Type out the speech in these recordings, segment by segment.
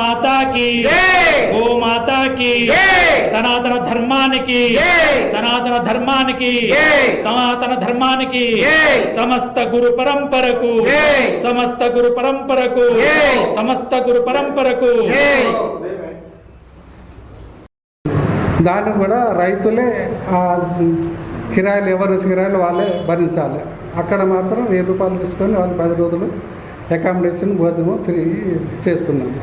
మాతా की गो माता की సనాతన ధర్మానికి సనాతన ధర్మానికి సనాతన ధర్మానికి సమస్త గురు పరంపరకు సమస్త గురు పరంపరకు సమస్త గురు పరంపరకు. దాన్ని కూడా రైతులే కిరాయిలు ఎవరు కిరాయిలు వాళ్ళే భరించాలి. అక్కడ మాత్రం 1000 రూపాయలు తీసుకొని వాళ్ళు 10 రోజులు అకామిడేషన్ భోజనం ఫ్రీ చేస్తున్నాము.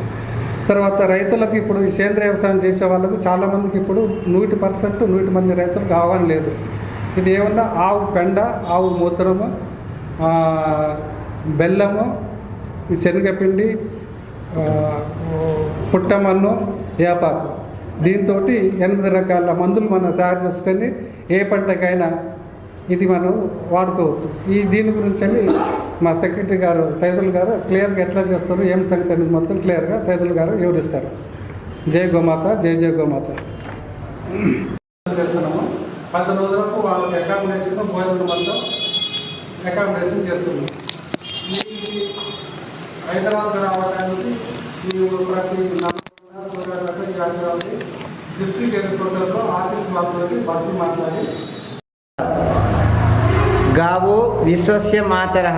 తర్వాత రైతులకు ఇప్పుడు ఈ సేంద్రియ వ్యవసాయం చేసే వాళ్ళకు చాలామందికి ఇప్పుడు 100% 100 మంది రైతులు కావాలని లేదు. ఇది ఏమన్నా ఆవు పెండ, ఆవు మూత్రము, బెల్లము, శనగపిండి, పుట్టమన్ను, వేపాకు, దీంతో 8 రకాల మందులు మనం తయారు చేసుకొని ఏ పంటకైనా ఇది మనం వాడుకోవచ్చు. దీని గురించి మా సెక్రటరీ గారు సైదుల్ గారు క్లియర్గా ఎట్లా చేస్తారు ఏం సంగతి అనేది మొత్తం క్లియర్గా సైదుల్ గారు వివరిస్తారు. జై గోమాత, జై జై గోమాత. చేస్తున్నాము 10 రోజులకు వాళ్ళకి అకామిడేషన్ భోజనం మొత్తం అకామిడేషన్ చేస్తున్నాం. హైదరాబాద్ రావడానికి ప్రతి డిస్ట్రిక్ట్ హెడ్క్వార్టర్లో ఆఫీస్ వాళ్ళతో బస్సు మాట్లాడి गावो विश्वस्य मातरः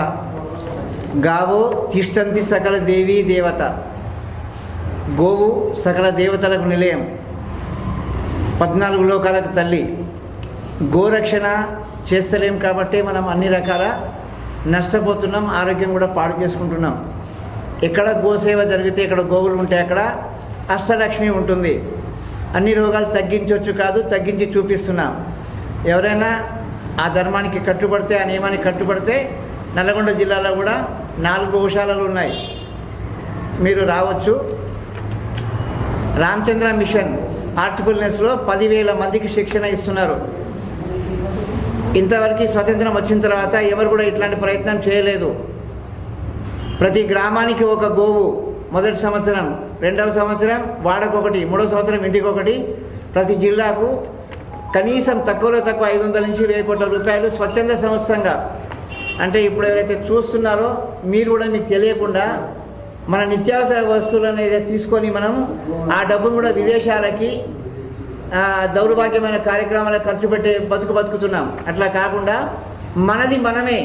गावो तिष्ठन्ति सकल देवी देवता గోవు సకల దేవతలకు నిలయం 14 లోకాలకు తల్లి. గోరక్షణ చేస్తలేం కాబట్టి మనం అన్ని రకాల నష్టపోతున్నాం, ఆరోగ్యం కూడా పాడు చేసుకుంటున్నాం. ఎక్కడ గోసేవ జరిగితే ఇక్కడ గోవులు ఉంటే అక్కడ అష్టలక్ష్మి ఉంటుంది. అన్ని రోగాలు తగ్గించవచ్చు కాదు, తగ్గించి చూపిస్తున్నాం. ఎవరైనా ఆ ధర్మానికి కట్టుబడితే, ఆ నియమానికి కట్టుబడితే నల్లగొండ జిల్లాలో కూడా 4 గోశాలలు ఉన్నాయి. మీరు రావచ్చు. రామచంద్ర మిషన్ ఆర్టిఫుల్నెస్లో 10,000 మందికి శిక్షణ ఇస్తున్నారు. ఇంతవరకు స్వతంత్రం వచ్చిన తర్వాత ఎవరు కూడా ఇట్లాంటి ప్రయత్నం చేయలేదు. ప్రతి గ్రామానికి ఒక గోవు, మొదటి సంవత్సరం, 2వ సంవత్సరం వాడకొకటి, 3వ సంవత్సరం ఇంటికొకటి. ప్రతి జిల్లాకు కనీసం తక్కువలో తక్కువ 500 నుంచి 1000 కోట్ల రూపాయలు స్వచ్ఛంద సంస్థంగా. అంటే ఇప్పుడు ఎవరైతే చూస్తున్నారో మీరు కూడా మీకు తెలియకుండా మన నిత్యావసర వస్తువులను ఏదైతే తీసుకొని మనం ఆ డబ్బును కూడా విదేశాలకి దౌర్భాగ్యమైన కార్యక్రమాలకు ఖర్చు పెట్టే బతుకుతున్నాం. అట్లా కాకుండా మనది మనమే,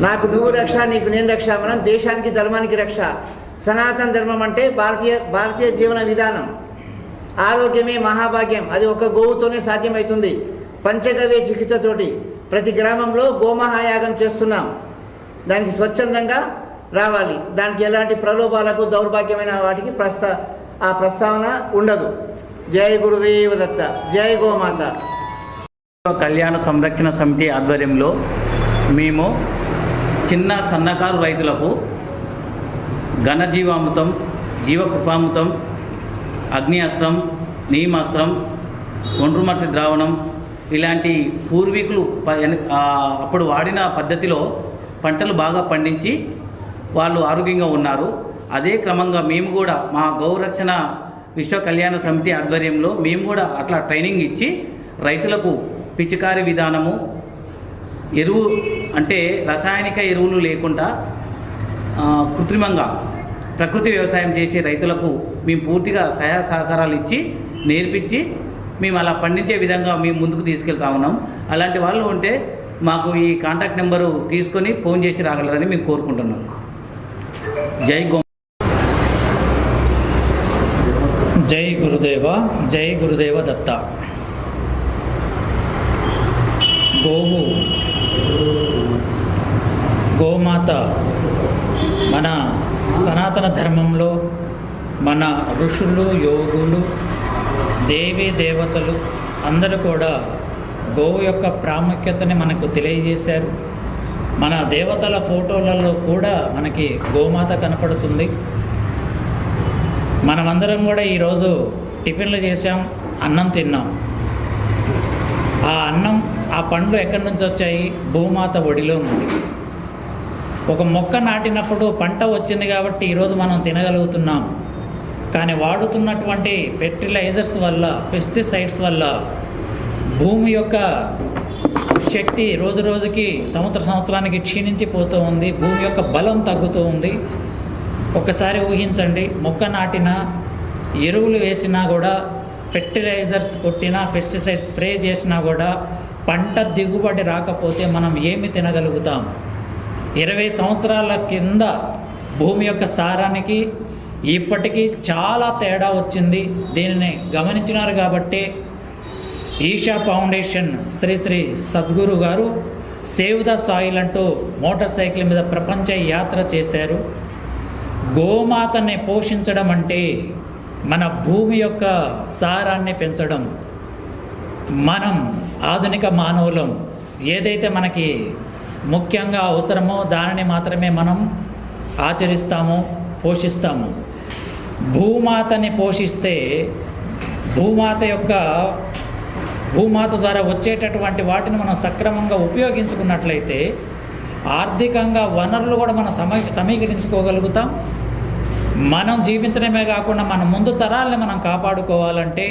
నాకు నువ్వు రక్ష, నీకు నేను రక్ష, మనం దేశానికి ధర్మానికి రక్ష. సనాతన ధర్మం అంటే భారతీయ జీవన విధానం. ఆరోగ్యమే మహాభాగ్యం, అది ఒక గోవుతోనే సాధ్యమవుతుంది. పంచగవ్య చికిత్సతోటి ప్రతి గ్రామంలో గోమహాయాగం చేస్తున్నాం. దానికి స్వచ్ఛందంగా రావాలి. దానికి ఎలాంటి ప్రలోభాలకు దౌర్భాగ్యమైన వాటికి ప్రస్తావన ఉండదు. జై గురుదేవ దత్త, జై గోమాత. కళ్యాణ సంరక్షణ సమితి ఆధ్వర్యంలో మేము చిన్న సన్నకారు రైతులకు ఘనజీవామృతం, జీవకృపామృతం, అగ్ని అస్త్రం, నీమాస్త్రం, ఒండ్రుమట్టి ద్రావణం ఇలాంటి పూర్వీకులు అప్పుడు వాడిన పద్ధతిలో పంటలు బాగా పండించి వాళ్ళు ఆరోగ్యంగా ఉన్నారు. అదే క్రమంగా మేము కూడా మా గౌరక్షణ విశ్వ కళ్యాణ సమితి ఆధ్వర్యంలో మేము కూడా అట్లా ట్రైనింగ్ ఇచ్చి రైతులకు పిచికారి విధానము, ఎరువు అంటే రసాయనిక ఎరువులు లేకుండా కృత్రిమంగా ప్రకృతి వ్యవసాయం చేసే రైతులకు మేము పూర్తిగా సహాయ సహకారాలు ఇచ్చి నేర్పించి మేము అలా పండించే విధంగా మేము ముందుకు తీసుకెళ్తా ఉన్నాం. అలాంటి వాళ్ళు ఉంటే మాకు ఈ కాంటాక్ట్ నెంబరు తీసుకొని ఫోన్ చేసి రాగలరని మేము కోరుకుంటున్నాం. జై గో, జై గురుదేవ, జై గురుదేవ దత్త. గోవు, గోమాత మన సనాతన ధర్మంలో మన ఋషులు, యోగులు, దేవీ దేవతలు అందరూ కూడా గోవు యొక్క ప్రాముఖ్యతని మనకు తెలియజేశారు. మన దేవతల ఫోటోలలో కూడా మనకి గోమాత కనపడుతుంది. మనమందరం కూడా ఈరోజు టిఫిన్లు చేసాం, అన్నం తిన్నాం. ఆ అన్నం, ఆ పండ్లు ఎక్కడి నుంచి వచ్చాయి? భూమాత ఒడిలో ఉంది. ఒక మొక్క నాటినప్పుడు పంట వచ్చింది కాబట్టి ఈరోజు మనం తినగలుగుతున్నాం. కానీ వాడుతున్నటువంటి ఫెర్టిలైజర్స్ వల్ల, పెస్టిసైడ్స్ వల్ల భూమి యొక్క శక్తి రోజు రోజుకి సంవత్సరానికి క్షీణించిపోతూ ఉంది. భూమి యొక్క బలం తగ్గుతూ ఉంది. ఒకసారి ఊహించండి, మొక్క నాటినా, ఎరువులు వేసినా కూడా, ఫెర్టిలైజర్స్ కొట్టినా, పెస్టిసైడ్స్ స్ప్రే చేసినా కూడా పంట దిగుబడి రాకపోతే మనం ఏమి తినగలుగుతాం? 20 సంవత్సరాల కింద భూమి యొక్క సారానికి ఇప్పటికీ చాలా తేడా వచ్చింది. దీనిని గమనించినారు కాబట్టి ఈషా ఫౌండేషన్ శ్రీ శ్రీ సద్గురు గారు సేవ్ ద సాయిల్ అంటూ మోటార్ సైకిల్ మీద ప్రపంచ యాత్ర చేశారు. గోమాతని పోషించడం అంటే మన భూమి యొక్క సారాన్ని పెంచడం. మనం ఆధునిక మానవులం ఏదైతే మనకి ముఖ్యంగా అవసరమో దానిని మాత్రమే మనం ఆచరిస్తాము, పోషిస్తాము. భూమాతని పోషిస్తే భూమాత ద్వారా వచ్చేటటువంటి వాటిని మనం సక్రమంగా ఉపయోగించుకున్నట్లయితే ఆర్థికంగా వనరులు కూడా మనం సమీకరించుకోగలుగుతాం. మనం జీవించడమే కాకుండా మన ముందు తరాలని మనం కాపాడుకోవాలంటే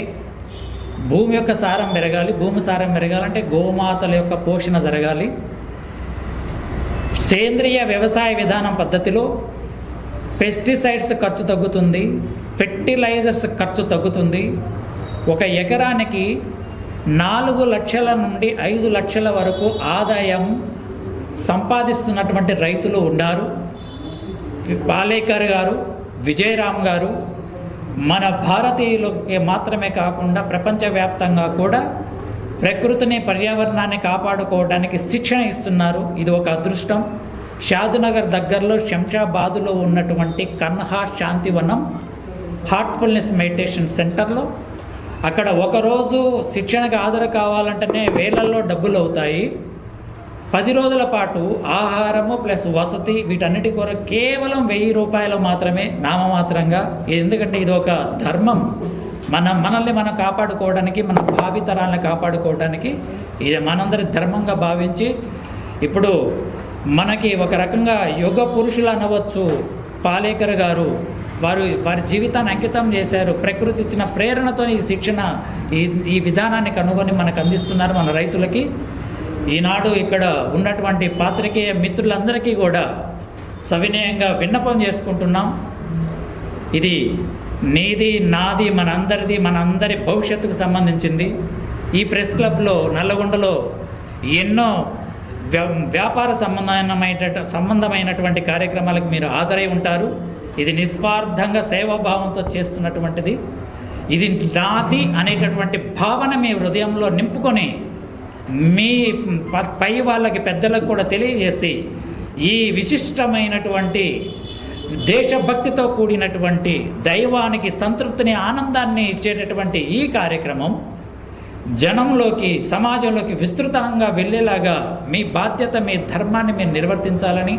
భూమి యొక్క సారం పెరగాలి. భూమి సారం పెరగాలంటే గోమాతల యొక్క పోషణ జరగాలి. సేంద్రియ వ్యవసాయ విధానం పద్ధతిలో పెస్టిసైడ్స్ ఖర్చు తగ్గుతుంది, ఫెర్టిలైజర్స్ ఖర్చు తగ్గుతుంది. ఒక ఎకరానికి 4 లక్షల నుండి 5 లక్షల వరకు ఆదాయం సంపాదిస్తున్నటువంటి రైతులు ఉన్నారు. పాలేకర్ గారు, విజయరామ్ గారు మన భారతీయులకి మాత్రమే కాకుండా ప్రపంచవ్యాప్తంగా కూడా ప్రకృతిని, పర్యావరణాన్ని కాపాడుకోవడానికి శిక్షణ ఇస్తున్నారు. ఇది ఒక అదృష్టం. షాదునగర్ దగ్గరలో శంషాబాదులో ఉన్నటువంటి కన్హా శాంతివనం హార్ట్ఫుల్నెస్ మెడిటేషన్ సెంటర్లో అక్కడ ఒకరోజు శిక్షణకు హాజరు కావాలంటేనే వేలల్లో డబ్బులు అవుతాయి. 10 రోజుల పాటు ఆహారము ప్లస్ వసతి వీటన్నిటి కొరకు కేవలం 1000 రూపాయలు మాత్రమే నామమాత్రంగా. ఎందుకంటే ఇది ఒక ధర్మం. మనల్ని మనం కాపాడుకోవడానికి, మన భావితరాలను కాపాడుకోవడానికి ఇది మనందరి ధర్మంగా భావించి ఇప్పుడు మనకి ఒక రకంగా యుగ పురుషులు అనవచ్చు పాలేకర్ గారు. వారి జీవితాన్ని అంకితం చేశారు. ప్రకృతి ఇచ్చిన ప్రేరణతో ఈ శిక్షణ, ఈ విధానాన్ని కనుగొని మనకు అందిస్తున్నారు మన రైతులకి. ఈనాడు ఇక్కడ ఉన్నటువంటి పాత్రికేయ మిత్రులందరికీ కూడా సవినయంగా విన్నపం చేసుకుంటున్నాం. ఇది నీది, నాది, మనందరి భవిష్యత్తుకు సంబంధించింది. ఈ ప్రెస్ క్లబ్లో నల్లగొండలో ఎన్నో వ్యాపార సంబంధమైనటువంటి కార్యక్రమాలకు మీరు హాజరై ఉంటారు. ఇది నిస్వార్థంగా సేవాభావంతో చేస్తున్నటువంటిది. ఇది నాది అనేటటువంటి భావన మీ హృదయంలో నింపుకొని మీ పై వాళ్ళకి, పెద్దలకు కూడా తెలియజేసి ఈ విశిష్టమైనటువంటి దేశభక్తితో కూడినటువంటి దైవానికి సంతృప్తిని, ఆనందాన్ని ఇచ్చేటటువంటి ఈ కార్యక్రమం జనంలోకి, సమాజంలోకి విస్తృతంగా వెళ్ళేలాగా మీ బాధ్యత, మీ ధర్మాన్ని మీరు నిర్వర్తించాలని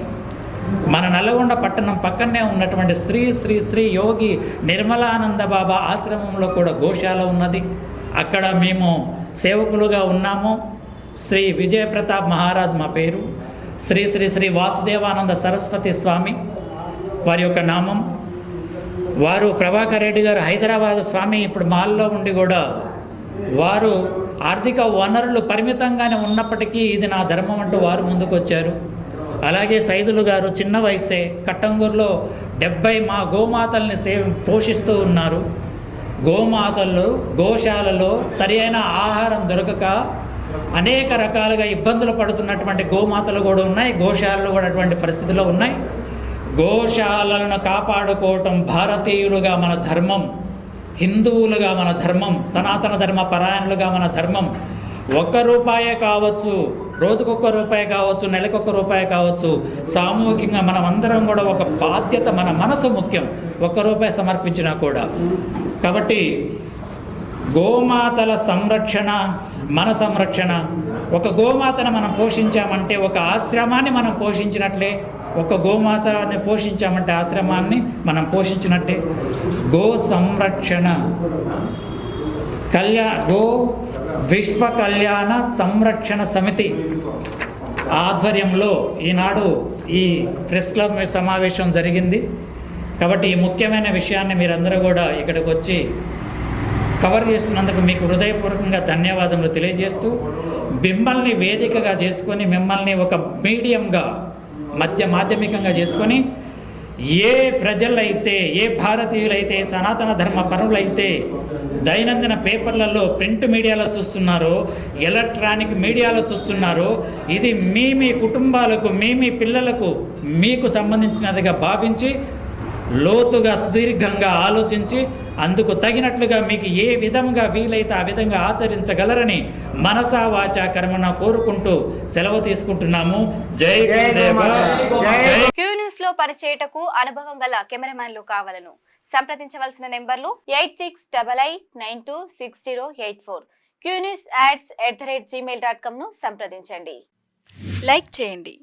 మన నల్గొండ పట్టణం పక్కనే ఉన్నటువంటి శ్రీ శ్రీ శ్రీ యోగి నిర్మలానంద బాబా ఆశ్రమంలో కూడా గోశాల ఉన్నది. అక్కడ మేము సేవకులుగా ఉన్నాము. శ్రీ విజయప్రతాప్ మహారాజ్ మా పేరు. శ్రీ శ్రీ శ్రీ వాసుదేవానంద సరస్వతి స్వామి వారి యొక్క నామం. వారు ప్రభాకర్ రెడ్డి గారు హైదరాబాద్ స్వామి ఇప్పుడు మాల్లో ఉండి కూడా వారు ఆర్థిక వనరులు పరిమితంగానే ఉన్నప్పటికీ ఇది నా ధర్మం అంటూ వారు ముందుకు వచ్చారు. అలాగే సైదులు గారు చిన్న వయసే కట్టంగూరులో 70 మా గోమాతల్ని పోషిస్తూ ఉన్నారు. గోశాలలో సరి అయిన ఆహారం దొరకక అనేక రకాలుగా ఇబ్బందులు పడుతున్నటువంటి గోమాతలు కూడా ఉన్నాయి. గోశాలలు కూడా అటువంటి పరిస్థితుల్లో ఉన్నాయి. గోశాలను కాపాడుకోవటం భారతీయులుగా మన ధర్మం, హిందువులుగా మన ధర్మం, సనాతన ధర్మ పరాయణులుగా మన ధర్మం. ₹1 కావచ్చు, రోజుకొక రూపాయి కావచ్చు, నెలకొక రూపాయి కావచ్చు, సామూహికంగా మనం అందరం కూడా ఒక బాధ్యత, మన మనసు ముఖ్యం. ₹1 సమర్పించినా కూడా. కాబట్టి గోమాతల సంరక్షణ మన సంరక్షణ. ఒక గోమాతను మనం పోషించామంటే ఒక ఆశ్రమాన్ని మనం పోషించినట్లే. ఒక గోమాతని పోషించామంటే ఆశ్రమాన్ని మనం పోషించినట్టే. గో సంరక్షణ గో విశ్వ కళ్యాణ సంరక్షణ సమితి ఆధ్వర్యంలో ఈనాడు ఈ ప్రెస్ క్లబ్ సమావేశం జరిగింది. కాబట్టి ఈ ముఖ్యమైన విషయాన్ని మీరందరూ కూడా ఇక్కడికి వచ్చి కవర్ చేస్తున్నందుకు మీకు హృదయపూర్వకంగా ధన్యవాదములు తెలియజేస్తూ, మిమ్మల్ని వేదికగా చేసుకొని, మిమ్మల్ని ఒక మీడియంగా మాధ్యమికంగా చేసుకొని ఏ ప్రజలైతే, ఏ భారతీయులైతే సనాతన ధర్మ పరులైతే దైనందిన పేపర్లలో, ప్రింట్ మీడియాలో చూస్తున్నారో, ఎలక్ట్రానిక్ మీడియాలో చూస్తున్నారో, ఇది మీ కుటుంబాలకు, మీ పిల్లలకు మీకు సంబంధించినదిగా భావించి లోతుగా సుదీర్ఘంగా ఆలోచించి అందుకు తగినట్లుగా మీకు ఏ విధంగా వీలైతే ఆ విధంగా ఆచరించగలరని మనసా వాచా కర్మన కోరుకుంటూ సెలవు తీసుకుంటున్నాము. జై గురుదేవ. క్యూ న్యూస్ లో పనిచేయటకు అనుభవం గల కెమెరామ్యాన్లు కావాలను సంప్రదించవలసిన నెంబర్లు 8688926084. qnewsads@gmail.com ను సంప్రదించండి. లైక్ చేయండి.